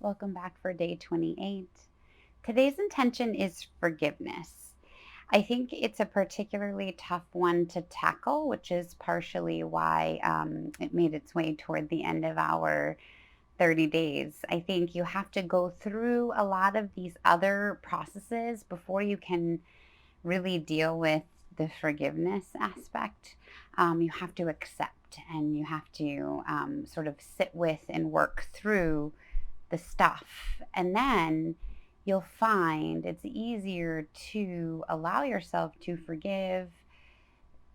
Welcome back for day 28. Today's intention is forgiveness. I think it's a particularly tough one to tackle, which is partially why it made its way toward the end of our 30 days. I think you have to go through a lot of these other processes before you can really deal with the forgiveness aspect. You have to accept and you have to sort of sit with and work through the stuff. And then you'll find it's easier to allow yourself to forgive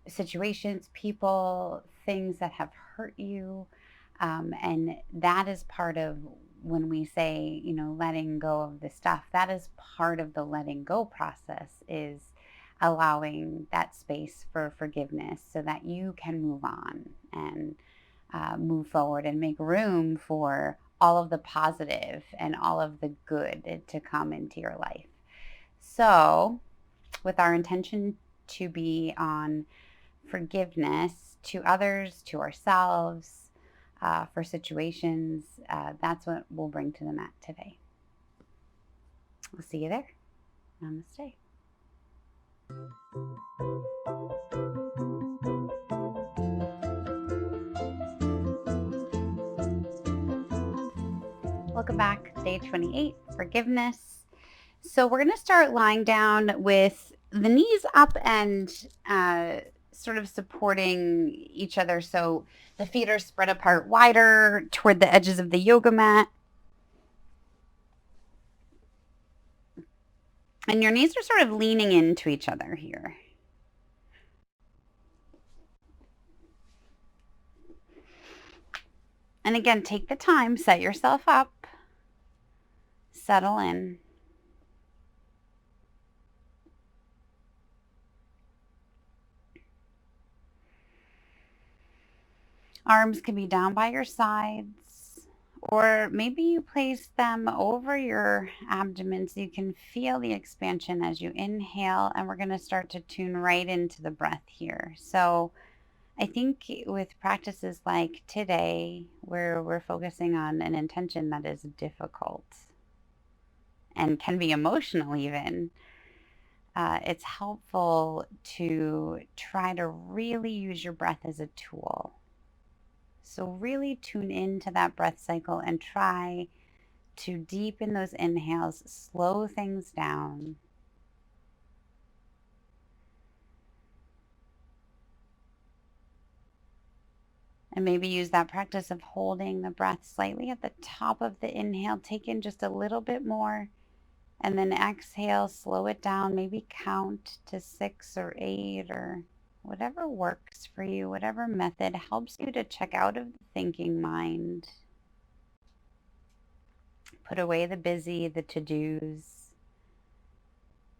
situations, people, things that have hurt you. And that is part of when we say, letting go of the stuff, that is part of the letting go process is allowing that space for forgiveness so that you can move on and move forward and make room for all of the positive and all of the good to come into your life. So, with our intention to be on forgiveness to others, to ourselves, for situations, that's what we'll bring to the mat today. We'll see you there. Namaste. Welcome back. Day 28, forgiveness. So we're going to start lying down with the knees up and sort of supporting each other. So the feet are spread apart wider toward the edges of the yoga mat. And your knees are sort of leaning into each other here. And again, take the time, set yourself up, settle in. Arms can be down by your sides, or maybe you place them over your abdomen so you can feel the expansion as you inhale. And we're going to start to tune right into the breath here. So I think with practices like today, where we're focusing on an intention that is difficult and can be emotional even, it's helpful to try to really use your breath as a tool. So really tune into that breath cycle and try to deepen those inhales, slow things down. And maybe use that practice of holding the breath slightly at the top of the inhale. Take in just a little bit more. And then exhale, slow it down. Maybe count to 6 or 8 or whatever works for you. Whatever method helps you to check out of the thinking mind. Put away the busy, the to-dos.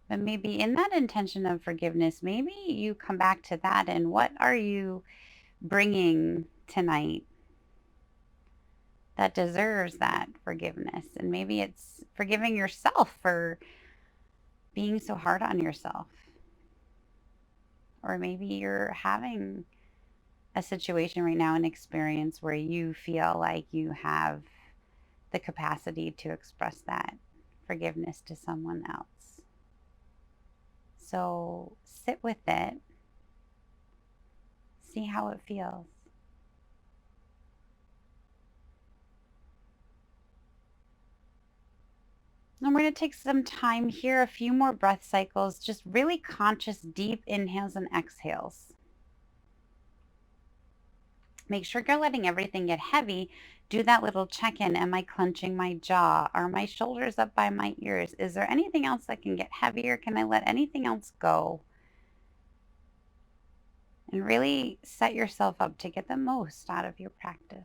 But maybe in that intention of forgiveness, maybe you come back to that and what are you bringing tonight that deserves that forgiveness? And maybe it's forgiving yourself for being so hard on yourself. Or maybe you're having a situation right now, an experience where you feel like you have the capacity to express that forgiveness to someone else. So sit with it. See how it feels. And we're going to take some time here, a few more breath cycles, just really conscious, deep inhales and exhales. Make sure you're letting everything get heavy. Do that little check-in. Am I clenching my jaw? Are my shoulders up by my ears? Is there anything else that can get heavier? Can I let anything else go? And really set yourself up to get the most out of your practice.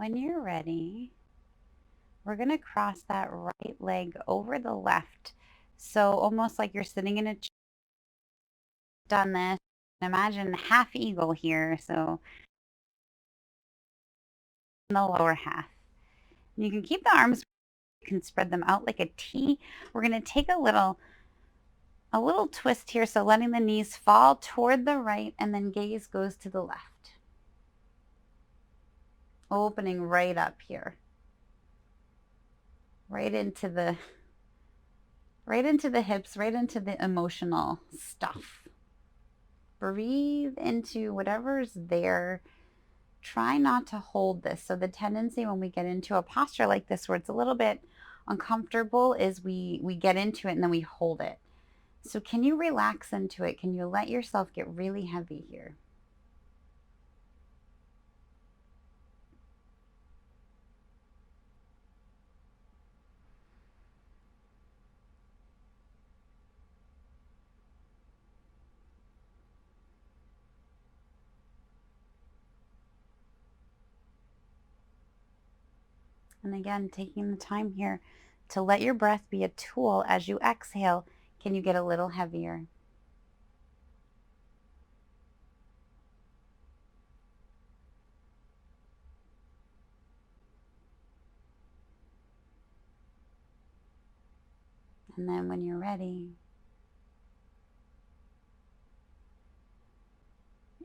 When you're ready, we're going to cross that right leg over the left. So almost like you're sitting in a chair. Done this. Imagine half eagle here. So in the lower half. And you can keep the arms, you can spread them out like a T. We're going to take a little twist here. So letting the knees fall toward the right and then gaze goes to the left. Opening right up here. Right into the hips, right into the emotional stuff. Breathe into whatever's there. Try not to hold this. So the tendency when we get into a posture like this where it's a little bit uncomfortable is we get into it and then we hold it. So can you relax into it? Can you let yourself get really heavy here? And again, taking the time here to let your breath be a tool as you exhale. Can you get a little heavier? And then when you're ready,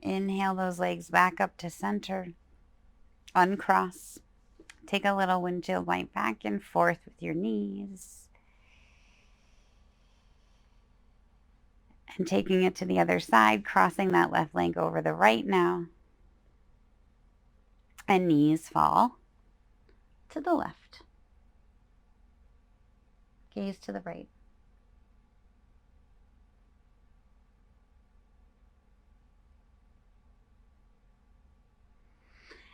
inhale those legs back up to center. Uncross. Take a little windshield wipe back and forth with your knees. And taking it to the other side, crossing that left leg over the right now. And knees fall to the left. Gaze to the right.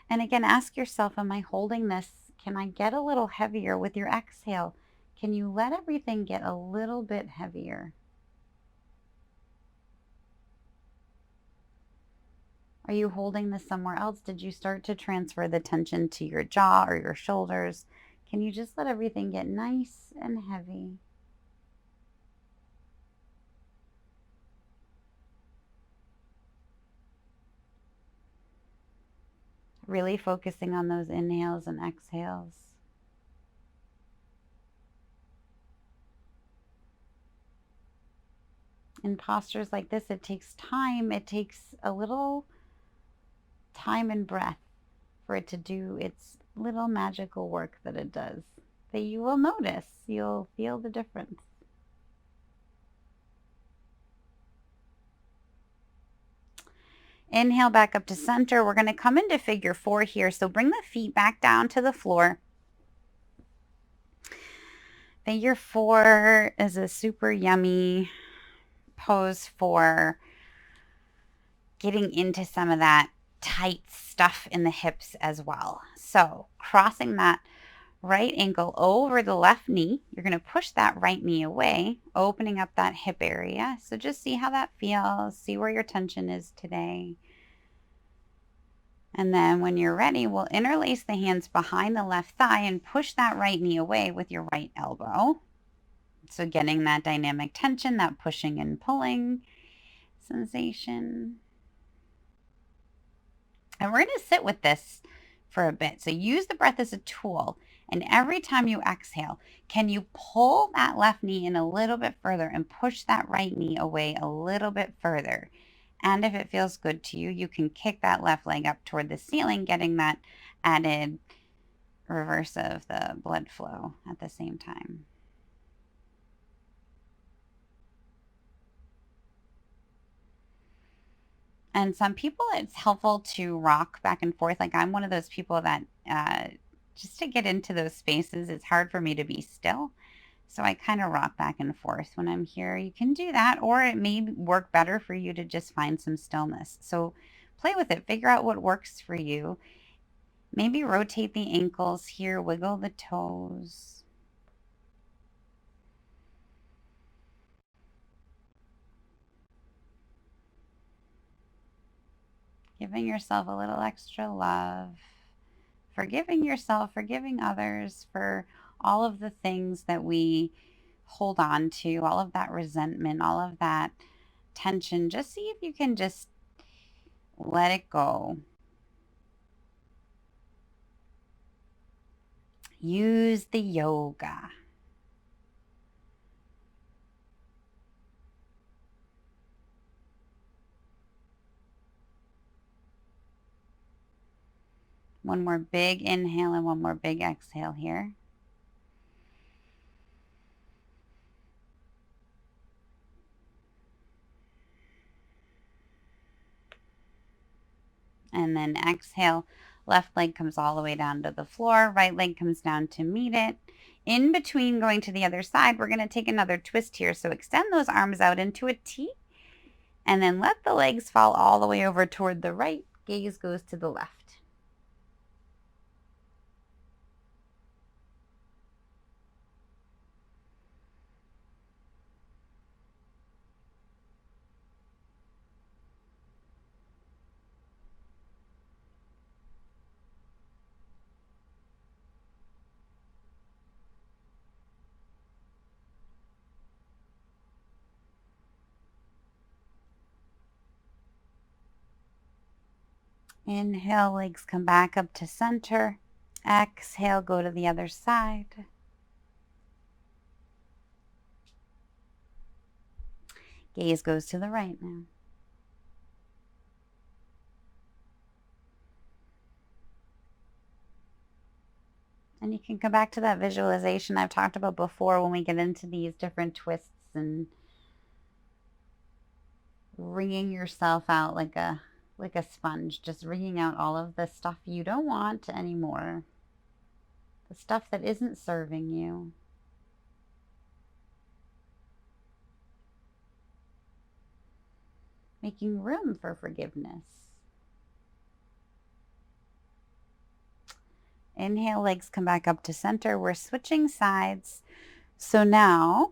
And again, ask yourself, am I holding this? Can I get a little heavier with your exhale? Can you let everything get a little bit heavier? Are you holding this somewhere else? Did you start to transfer the tension to your jaw or your shoulders? Can you just let everything get nice and heavy? Really focusing on those inhales and exhales. In postures like this, it takes time. It takes a little time and breath for it to do its little magical work that it does, that you will notice. You'll feel the difference. Inhale back up to center. We're going to come into figure 4 here. So bring the feet back down to the floor. Figure 4 is a super yummy pose for getting into some of that tight stuff in the hips as well. So crossing that right ankle over the left knee. You're going to push that right knee away, opening up that hip area. So just see how that feels. See where your tension is today. And then when you're ready, we'll interlace the hands behind the left thigh and push that right knee away with your right elbow. So getting that dynamic tension, that pushing and pulling sensation. And we're going to sit with this for a bit. So use the breath as a tool. And every time you exhale, can you pull that left knee in a little bit further and push that right knee away a little bit further? And if it feels good to you, you can kick that left leg up toward the ceiling, getting that added reverse of the blood flow at the same time. And some people, it's helpful to rock back and forth. Like I'm one of those people that just to get into those spaces, it's hard for me to be still. So I kind of rock back and forth when I'm here. You can do that, or it may work better for you to just find some stillness. So play with it. Figure out what works for you. Maybe rotate the ankles here, wiggle the toes. Giving yourself a little extra love. forgiving yourself, forgiving others for all of the things that we hold on to, all of that resentment, all of that tension. Just see if you can just let it go. Use the yoga. One more big inhale and one more big exhale here. And then exhale. Left leg comes all the way down to the floor. Right leg comes down to meet it. In between going to the other side, we're going to take another twist here. So extend those arms out into a T. And then let the legs fall all the way over toward the right. Gaze goes to the left. Inhale, legs come back up to center. Exhale, go to the other side. Gaze goes to the right now. And you can come back to that visualization I've talked about before when we get into these different twists and wringing yourself out like a sponge, just wringing out all of the stuff you don't want anymore, the stuff that isn't serving you. Making room for forgiveness. Inhale, legs come back up to center. We're switching sides. So now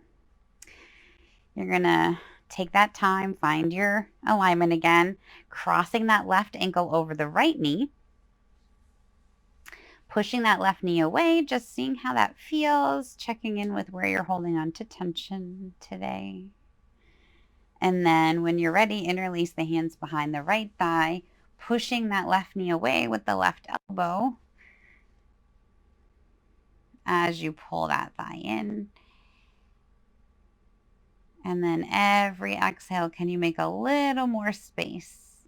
you're going to take that time, find your alignment again, crossing that left ankle over the right knee, pushing that left knee away, just seeing how that feels, checking in with where you're holding on to tension today. And then when you're ready, interlace the hands behind the right thigh, pushing that left knee away with the left elbow as you pull that thigh in. And then every exhale, can you make a little more space?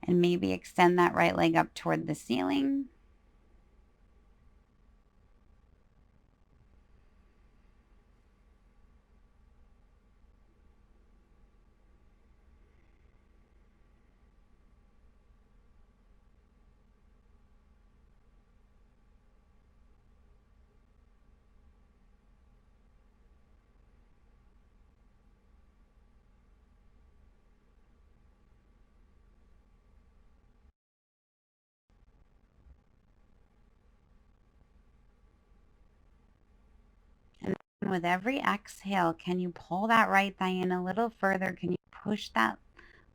And maybe extend that right leg up toward the ceiling. And with every exhale, can you pull that right thigh in a little further? Can you push that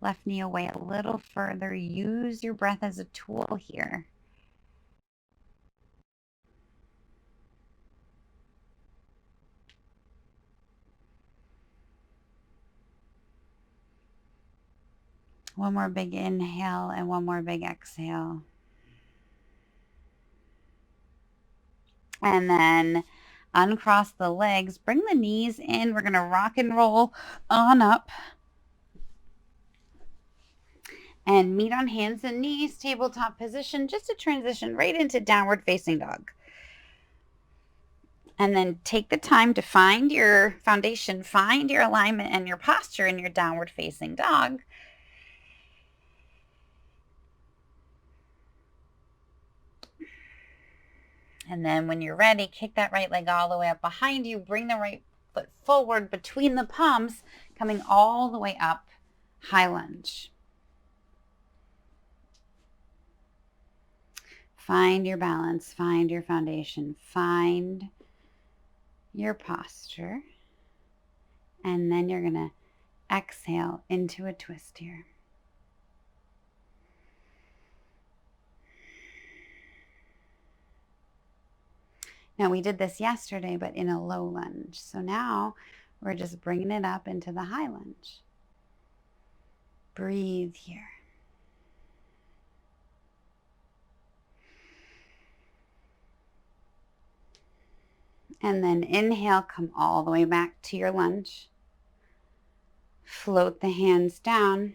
left knee away a little further? Use your breath as a tool here. One more big inhale and one more big exhale. And then uncross the legs, bring the knees in. We're going to rock and roll on up. And meet on hands and knees, tabletop position, just to transition right into downward facing dog. And then take the time to find your foundation, find your alignment and your posture in your downward facing dog. And then when you're ready, kick that right leg all the way up behind you. Bring the right foot forward between the palms, coming all the way up, high lunge. Find your balance, find your foundation, find your posture. And then you're going to exhale into a twist here. Now we did this yesterday, but in a low lunge. So now we're just bringing it up into the high lunge. Breathe here. And then inhale, come all the way back to your lunge. Float the hands down.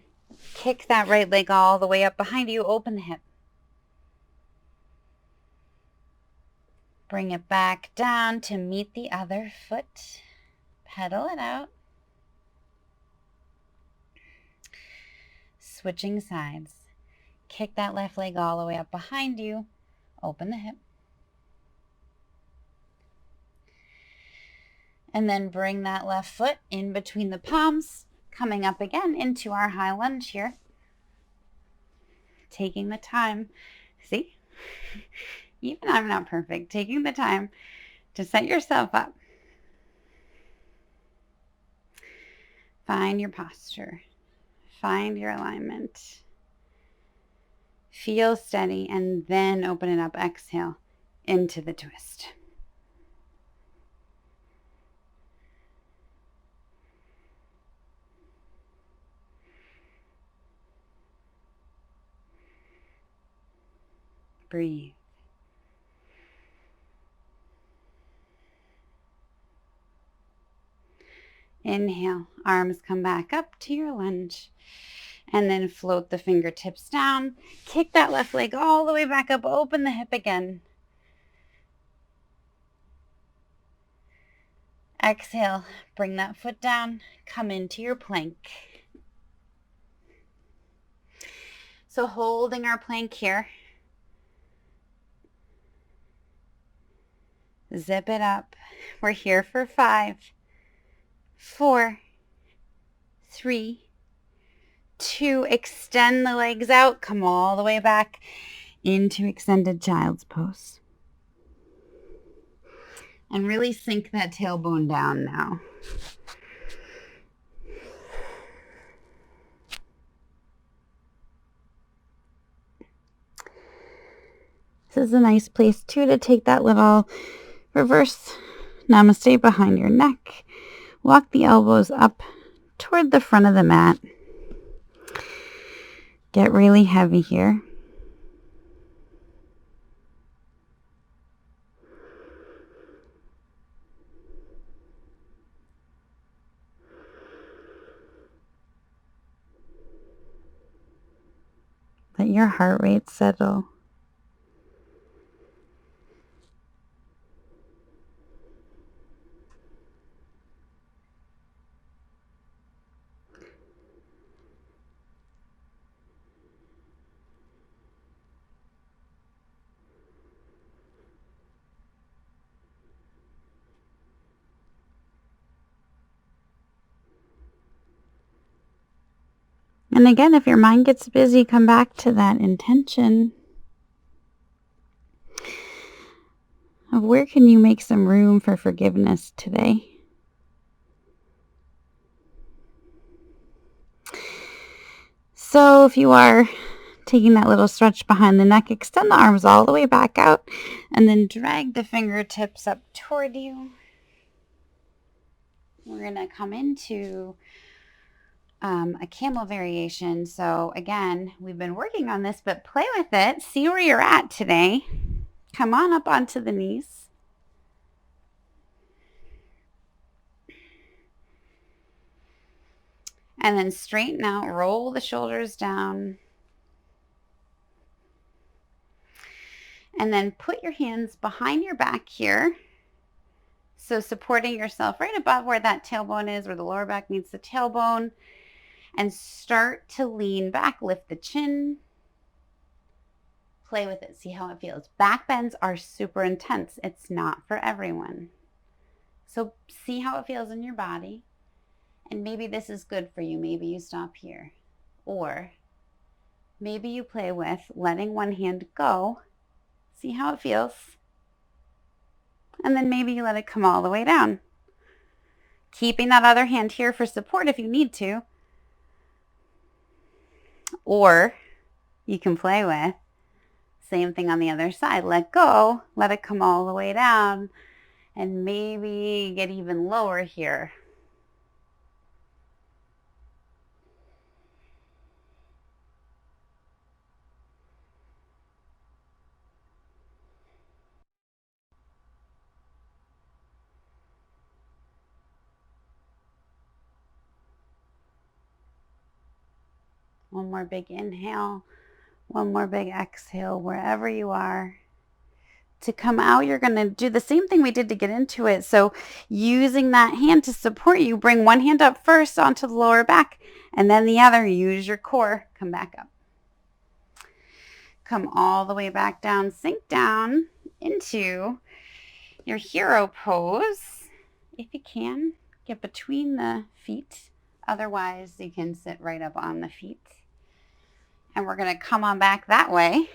Kick that right leg all the way up behind you. Open the hip. Bring it back down to meet the other foot. Pedal it out. Switching sides. Kick that left leg all the way up behind you. Open the hip. And then bring that left foot in between the palms, coming up again into our high lunge here. Taking the time, see, even I'm not perfect, taking the time to set yourself up. Find your posture, find your alignment. Feel steady and then open it up, exhale into the twist. Breathe. Inhale, arms come back up to your lunge. And then float the fingertips down. Kick that left leg all the way back up. Open the hip again. Exhale, bring that foot down. Come into your plank. So holding our plank here. Zip it up. We're here for 5, 4, 3, 2. Extend the legs out. Come all the way back into extended child's pose. And really sink that tailbone down now. This is a nice place too to take that little reverse namaste behind your neck. Walk the elbows up toward the front of the mat. Get really heavy here. Let your heart rate settle. And again, if your mind gets busy, come back to that intention of where can you make some room for forgiveness today. So if you are taking that little stretch behind the neck, extend the arms all the way back out and then drag the fingertips up toward you. We're going to come into a camel variation. So again, we've been working on this, but play with it. See where you're at today. Come on up onto the knees. And then straighten out, roll the shoulders down. And then put your hands behind your back here. So supporting yourself right above where that tailbone is, where the lower back meets the tailbone. And start to lean back, lift the chin. Play with it, see how it feels. Back bends are super intense. It's not for everyone. So see how it feels in your body. And maybe this is good for you. Maybe you stop here. Or maybe you play with letting one hand go. See how it feels. And then maybe you let it come all the way down. Keeping that other hand here for support if you need to. Or you can play with Same thing on the other side. Let go, let it come all the way down, and maybe get even lower here. One more big inhale, one more big exhale, wherever you are. To come out, you're going to do the same thing we did to get into it. So using that hand to support you, bring one hand up first onto the lower back, and then the other, use your core, come back up. Come all the way back down, sink down into your hero pose. If you can, get between the feet. Otherwise, you can sit right up on the feet. And we're going to come on back that way.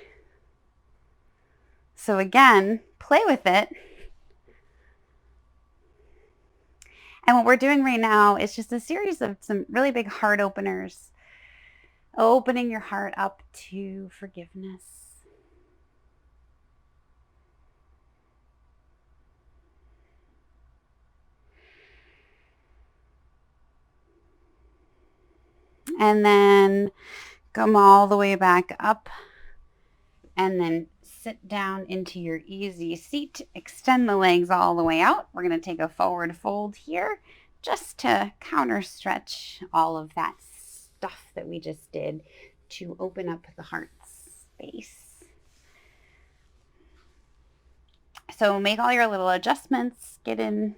So again, play with it. And what we're doing right now is just a series of some really big heart openers. Opening your heart up to forgiveness. And then come all the way back up. And then sit down into your easy seat. Extend the legs all the way out. We're going to take a forward fold here just to counter stretch all of that stuff that we just did to open up the heart space. So make all your little adjustments. Get in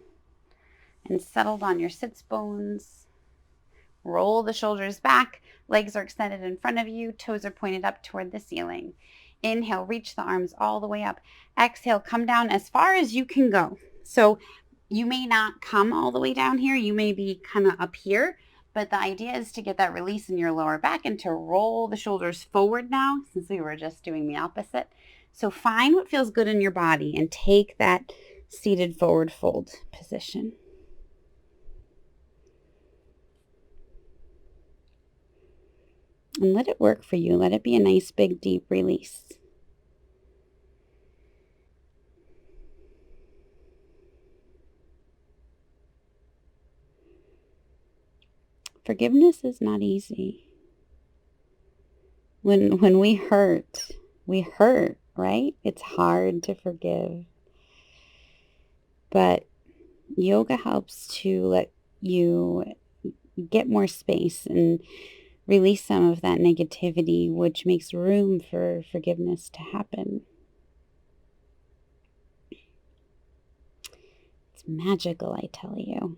and settled on your sits bones. Roll the shoulders back. Legs are extended in front of you. Toes are pointed up toward the ceiling. Inhale, reach the arms all the way up. Exhale, come down as far as you can go. So you may not come all the way down here. You may be kind of up here, but the idea is to get that release in your lower back and to roll the shoulders forward now, since we were just doing the opposite. So find what feels good in your body and take that seated forward fold position. And let it work for you. Let it be a nice, big, deep release. Forgiveness is not easy. When we hurt, right? It's hard to forgive. But yoga helps to let you get more space and release some of that negativity, which makes room for forgiveness to happen. It's magical, I tell you.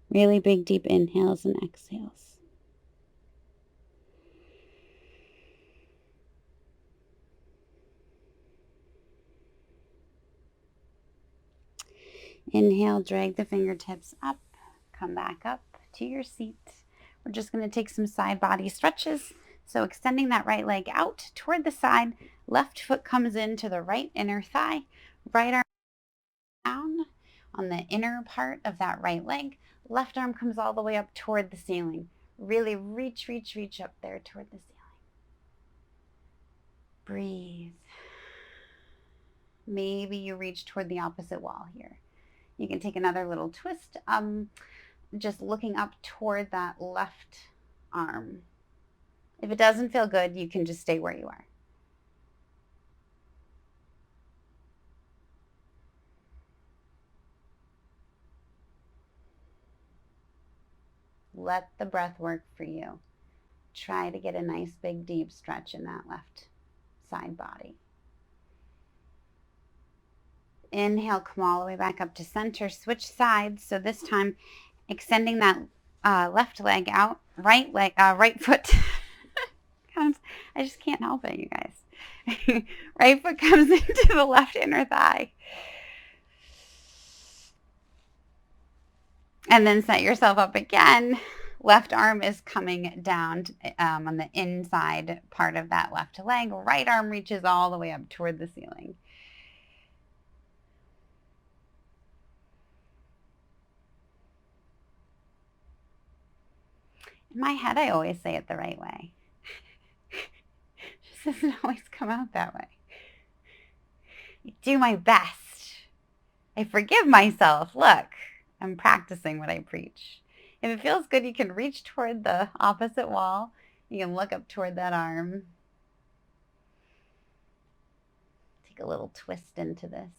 Really big, deep inhales and exhales. Inhale, drag the fingertips up, come back up to your seat. We're just going to take some side body stretches. So extending that right leg out toward the side, left foot comes into the right inner thigh, right arm down on the inner part of that right leg, left arm comes all the way up toward the ceiling. Really reach up there toward the ceiling. Breathe. Maybe you reach toward the opposite wall here. You can take another little twist, just looking up toward that left arm. If it doesn't feel good, you can just stay where you are. Let the breath work for you. Try to get a nice big deep stretch in that left side body. Inhale, come all the way back up to center. Switch sides. So this time, extending that left leg out, right foot. I just can't help it, you guys. Right foot comes into the left inner thigh. And then set yourself up again. Left arm is coming down on the inside part of that left leg. Right arm reaches all the way up toward the ceiling. In my head, I always say it the right way. doesn't always come out that way. I do my best. I forgive myself. Look, I'm practicing what I preach. If it feels good, you can reach toward the opposite wall. You can look up toward that arm. Take a little twist into this.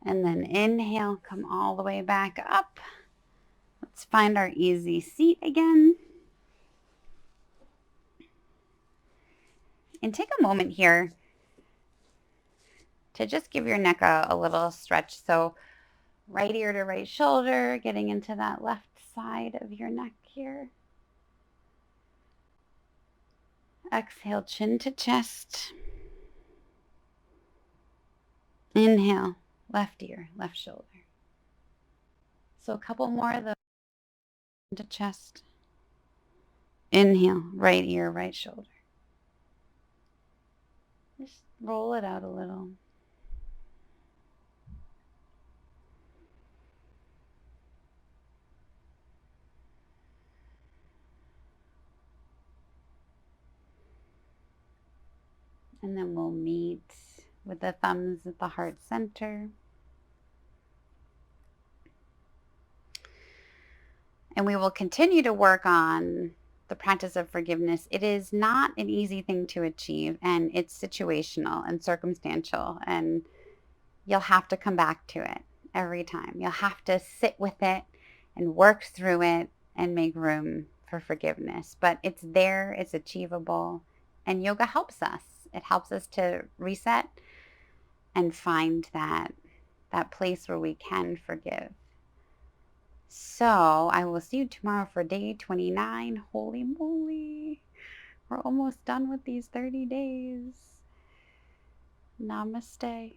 And then inhale, come all the way back up. Let's find our easy seat again. And take a moment here to just give your neck a little stretch. So right ear to right shoulder, getting into that left side of your neck here. Exhale, chin to chest. Inhale, left ear, left shoulder. So a couple more of those to chest. Inhale, right ear, right shoulder. Just roll it out a little. And then we'll meet with the thumbs at the heart center. And we will continue to work on the practice of forgiveness. It is not an easy thing to achieve, and it's situational and circumstantial, and you'll have to come back to it every time. You'll have to sit with it and work through it and make room for forgiveness. But it's there, it's achievable, and yoga helps us. It helps us to reset and find that place where we can forgive. So I will see you tomorrow for day 29. Holy moly. We're almost done with these 30 days. Namaste.